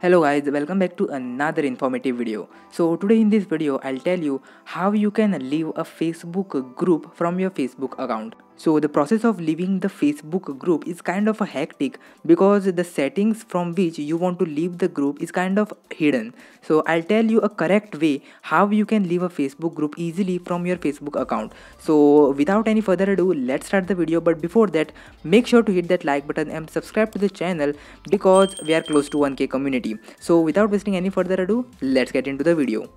Hello guys, welcome back to another informative video. So today in this video I'll tell you how you can leave a Facebook group from your Facebook account. So the process of leaving the Facebook group is kind of a hectic because the settings from which you want to leave the group is kind of hidden. So I'll tell you a correct way how you can leave a Facebook group easily from your Facebook account. So without any further ado, let's start the video. But before that, make sure to hit that like button and subscribe to the channel because we are close to 1k community. So without wasting any further ado, let's get into the video.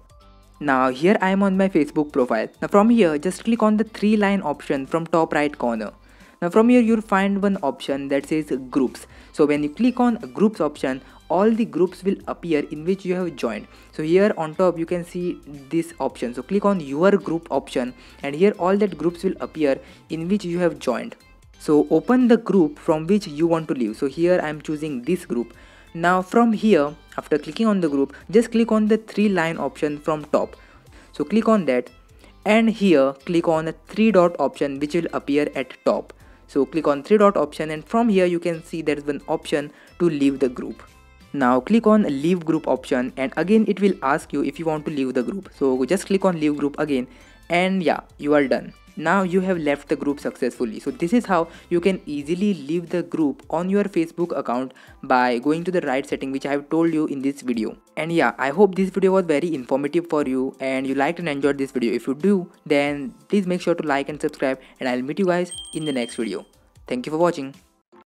Now here I am on my Facebook profile. Now from here just click on the 3-line option from top right corner. Now from here you'll find one option that says groups. So when you click on groups option, all the groups will appear in which you have joined. So here on top you can see this option. So click on your group option and here all that groups will appear in which you have joined. So open the group from which you want to leave. So here I am choosing this group. Now from here, after clicking on the group, just click on the 3-line option from top. So click on that and here click on the 3-dot option which will appear at top. So click on 3-dot option and from here you can see there is one option to leave the group. Now click on leave group option and again it will ask you if you want to leave the group. So just click on leave group again and yeah, you are done. Now you have left the group successfully. So this is how you can easily leave the group on your Facebook account by going to the right setting which I have told you in this video. And yeah, I hope this video was very informative for you and you liked and enjoyed this video. If you do, then please make sure to like and subscribe and I'll meet you guys in the next video. Thank you for watching.